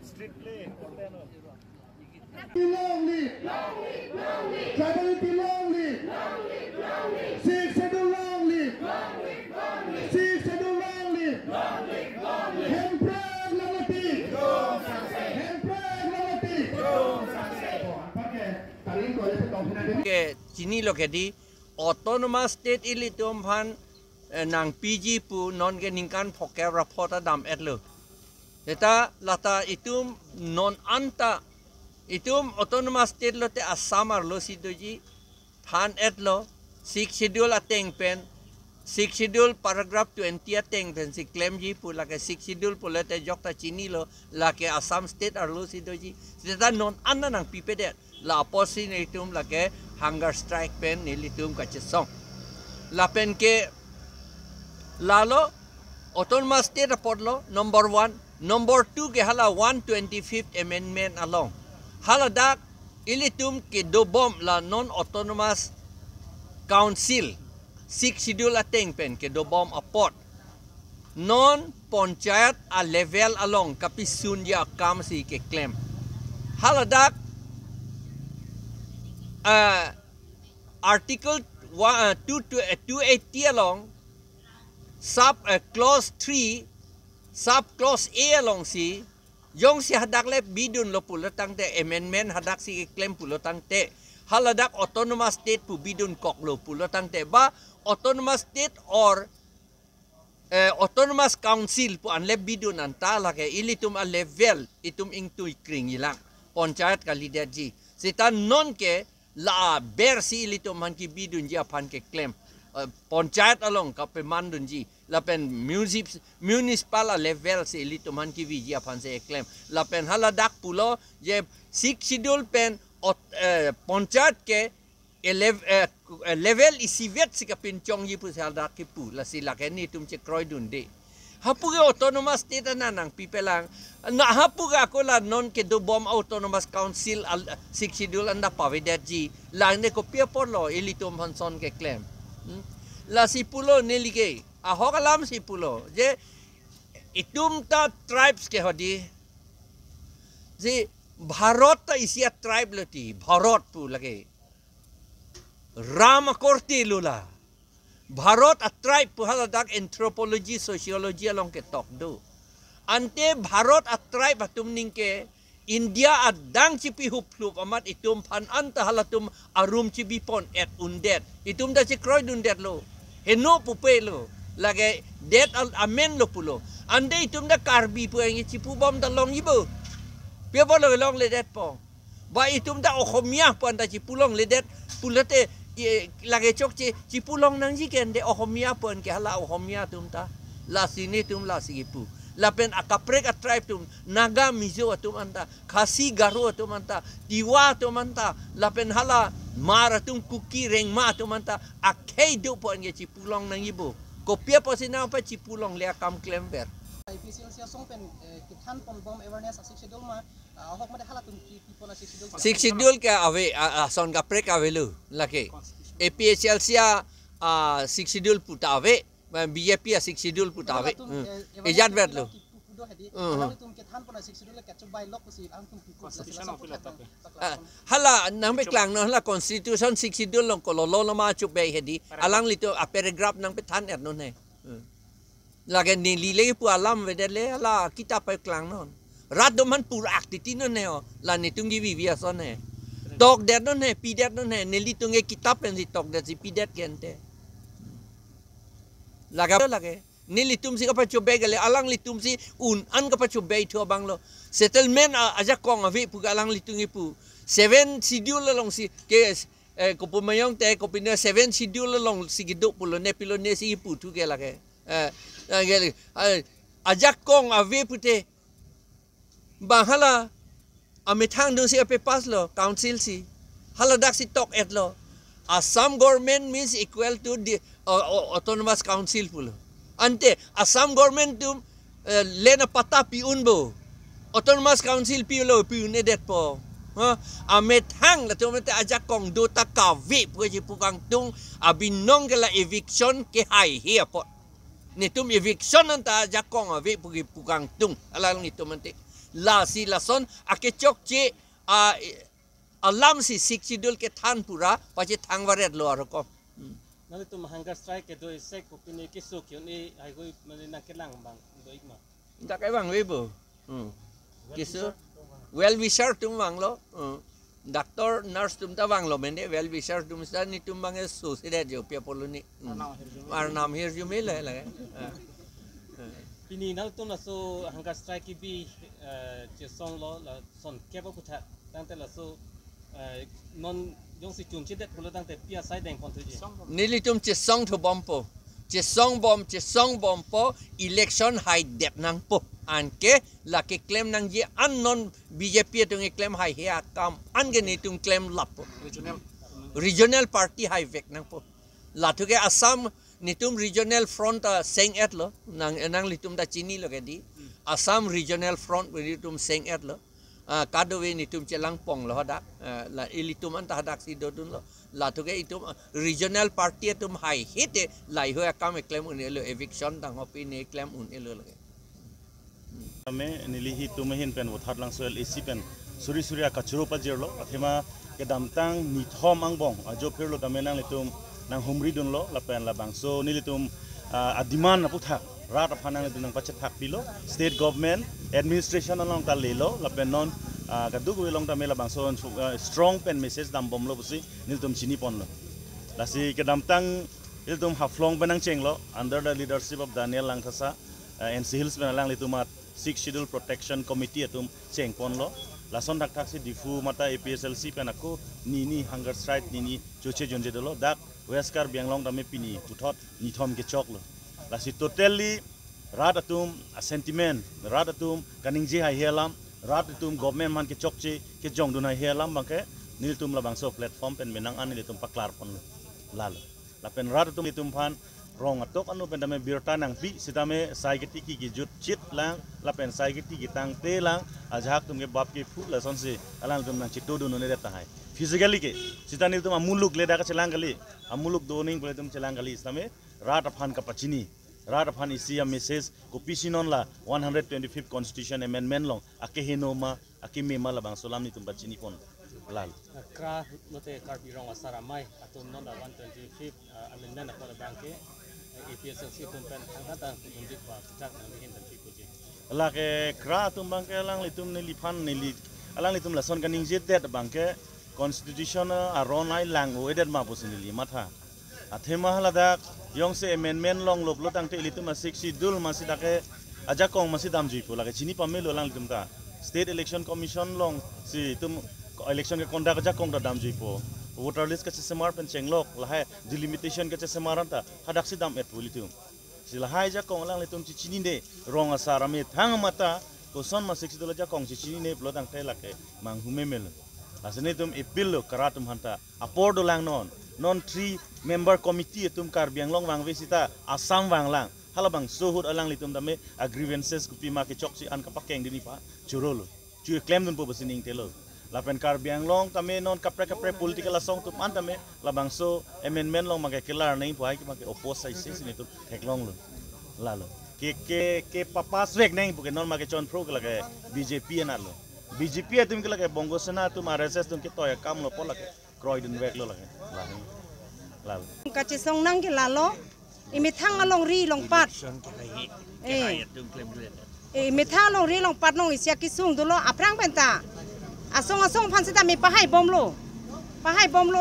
Strictly. Long live! Tribalism long live! Six schedule long live! Six schedule long live! Hempreg lalati! Hempreg lalati! Ke sini lo ke di autonomous state ili tumphan nang PG pu non ke ningkan phoker report dam etlo. Eta lata itum non anta itum autonomous state lo te asamar lo sidoji than etlo 6 schedule ateng pen 6 schedule paragraph 20 ateng pen si claim ji pu la ke 6 schedule pu le te jok ta chini lo la ke Assam state ar lo sidoji seta non anna nang pipede la posin itum la ke hunger strike pen nilitum ka chesong la pen ke lalo autonomous state report lo number 1 number 2 ke hala 125th amendment along hala dak ilitum ke do bom la non autonomous council 6 schedule ateng pen ke do bom aport non panchayat a level along kapisun ya kam si ke claim hala dak article 280 along sub clause 3 sub clause A along si yong si hadak le bidun lo pulatang te amendment hadak si claim pulatang te haladak autonomous state pu bidun kok lo pulatang te ba autonomous state or autonomous council pu an le bidun anta la ke ilitum a level itum ingtui kring ilang panchayat ka leader ji sita non ke la ber si ilitum han ki bidun ji apan ke claim panchayat along ka pe mandun ji la pen municipal level se ilitum han ki vi ji apan se claim la pen haladak pulo je 6 schedule pen panchayat ke level isivet si ka pinchong ji pu haladak ki pu la si la ke ni tum che kroi dun de hapu ke autonomous state na nang pipelang na hapu ga ko la non ke do bom autonomous council 6 schedule anda pavedat ji la ne ko pia por lo ilitum han son ke claim la si pulo nelige ahok alam si pulo je itum ta tribes ke hodi je bharat ta isia tribe lati bharat pu lage ram korti lula bharat a tribe pu haladak anthropology sociology along ke tok do ante bharat a tribe atum ningke India adang cipi huplup amat itum pan anta halatum arum cibi pon et undet itum da cikroy dundet lo heno pupe lo lage det al amen lo pulo ande itum da karbi pu yang cipu bom da long ibu pia bo lo long le det po ba itum da okhomia pu anda cipulong le det pulate lage chok cipulong nang jiken de okhomia pon ke hala okhomia tum ta la sini tum la sipu lapen akaprek a tribe tum naga mizo tum anta khasi garu tum anta diwa tum anta lapen hala mara tum kuki reng ma tum anta akhei do po nge cipulong nang ibu kopia po sina pa cipulong le kam klember efficiency song pen kithan pon bom awareness 6 schedule ma ahok ma hala tum people 6 schedule 6 schedule ka ave son ka prek ave lu lake APHL sia 6 schedule putave BJP 6 schedule putave ejat vet lo hala nang be klang no hala constitution 6 schedule long ko lo ma chup be hedi alang lito a paragraph nang pe than et no ne lage ni li le pu alam vedele hala kita pe klang non rat do man pur actiti no ne la ni tung gi vi so ne tok det no ne pi det no ne ne li tung e kitab pen si tok det si pi det kente lage ni litum si kapag chubay gali alang litum si an kapag chubay to banglo settlement aja kong avi pu alang litung ipu 7 schedule long si ke ko pumayong te ko pina 7 schedule long si gido pulo ne pilo ne si ipu tu ke lage aja kong avi pute bahala amithang do si ape pas lo council si haladak si tok et lo Assam government means equal to the autonomous council pulo. Ante Assam government tu lena pata pi unbo. Autonomous council pi lo pi unedet po. Amet hang la tu mete ajak kong do ta kavi pu ji pukang tung abinong la eviction ke hai here po. nitum eviction anta jakong ave pugi pugang tung alang nitum ante la si lason akechok che alam si siksidul ke than pura pache thangwaret lo arko nanti tu mahanggar strike itu isek kupini kisuk yoni aigo mana kelang bang do ikma tak kai bang webo kisu well wisher tum bang lo doctor nurse tum ta bang lo mende well wisher tum sa ni tum bang so sida jo pia poluni ar nam hier ju mele la pini nal tu naso hanggar strike bi jesong lo la son kebo kutha tangte la so non yung si chum chidet kulo tangte pia sai deng kon tuji nili tum jesong to bompo jesong bompo election hai dep nang po anke la ke claim nang ji anon BJP tung claim hai hea kam ange ni tung claim lap regional party hai vek nang po la tu ke Assam nitum regional front seng et lo nang litum da chini lo ke di Assam regional front nitum seng et lo kadowe nitum celang pong lo hadak la ilitum anta hadak si dodun lo la tu ke itum regional party tum hai hete lai ho kam claim un elo eviction tang hopi ne claim un elo lo Kami nilihi tumahin pen uthat lang soil isi pen suri akachuro pa jirlo athema ke damtang nithom angbong ajo phirlo tamenang litum nang humri dun lo la pen la bangso nilitum adiman na puthak rat aphanang litum nang pachet thak pilo state government administration along ta lelo la pen non kaduk wilong tamela bangso strong pen message dam bom lo busi nilitum chini pon lo lasi ke damtang nilitum haflong benang cheng lo under the leadership of Daniel Langthasa and Hills benalang litumat 6 Schedule Protection Committee atum cheng pon lo lason dak tak si difu mata APSLC penako nini hunger strike nini choche jonje dolo dak weskar bianglong dame pini puthot nithom ke chok lo lasi totally rat atum a sentiment rat atum kaningje hai helam rat atum government man ke chokche ke jong dunai helam bangke niltum la bangso platform pen benang an nilitum paklar pon lo lalo la pen rat atum litum phan rong atok anu pendame birta nang pi sitame saigeti ki jut chit lang la pen saigeti ki tang te lang ajak tum ke bap ke fu la son se alang tum nang chitu du ne reta hai physically ke sitani tum amuluk le da ka chelang gali amuluk doning bole tum chelang gali sitame rat aphan ka pachini rat aphan isi a message ko pisinon la 125th constitution amendment long ake hinoma ake mema la bang solam ni tum pachini pon lal kra note karbi rong asara mai atum non la 125th amendment apa bangke APSLC tumpen angkatan tunjuk pak cak nanti hendak dipuji. Alah ke kra tumbang ke alang litum ni lipan ni alang litum lason kaning jetet bangke constitution aron ai lang o edet ma pusin li matha. Athema halada yong se amendment long loblo tang te litum asiksi dul masidake ajakong masidam jipu lage chini pamelo lang litum ta state election commission long si tum election ke conduct ajakong da dam jipu voter list ka semar pen chenglok lahai delimitation ka semaran ta hadak sidam et pulitum silahai ja kong lang litum chichini ne rong asara me thang mata ko son ma siksi dola ja kong chichini ne blodang te lake mang humemel asne tum ipil lo karatum hanta apordo lang non 3 member committee tum kar bianglong wang vesita asam wang lang halabang sohud alang litum dame grievances kupi ma ke chokchi an kapakeng dini pa churolo chu claim dun po basining telo lapen kar bianglong tame non kapre political asong tu man tame labang so amendment long make kelar nei puai make oppose sai sini tu heklong lo lalo ke papas vek nei porque non make chon pro lage BJP na lo BJP atum ke lage bongo sena tu RSS tum ke toya kam lo polake kroiden vek lo lage lalo ka chisong nang ke lalo imi thang along ri long pat imi thang long ri long pat nong isya kisung dulo aprang benta asong phansita me pahai bomlo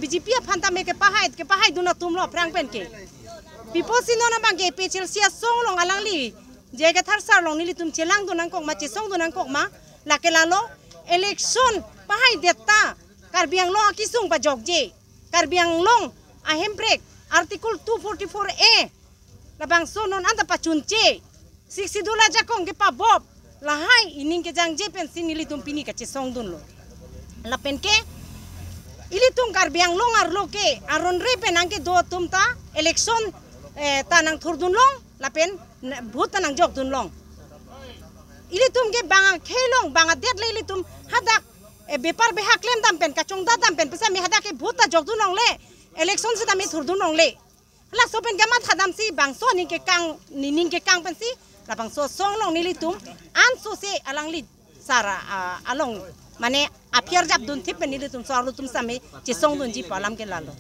BJP phanta me ke pahai duna tumlo prang pen ke pipo sinona bangke pechel sia song long alang li jega thar sar long nili tum chelang dunang kok ma chesong dunang kok ma lakelalo election pahai detta karbiang long akisung pa jogje karbiang long ahem break article 244A labang sonon anta pachunche 60 dola jakong ke pa bob lahai ining ke jang je pensin nili tum pini ka chesong dun lo lapen ke ili tum karbiang long arlo ke aron re penang ke do tum ta election tanang thurdun long lapen bhut tanang jok dun long ili tum ke banga khelong banga det le ili tum hadak bepar beha claim dam pen kachong da dam pen pesa me hadak ke bhut ta jok dun long le election se dam thurdun long le lah so pen gamat hadam si bang so ni ke kang ning ke kang pen si la bang so song long ni litum an so se alang lit sara along mane apiar jab dun tip pen ni litum so alu tum same ci song dun ji palam ke lalo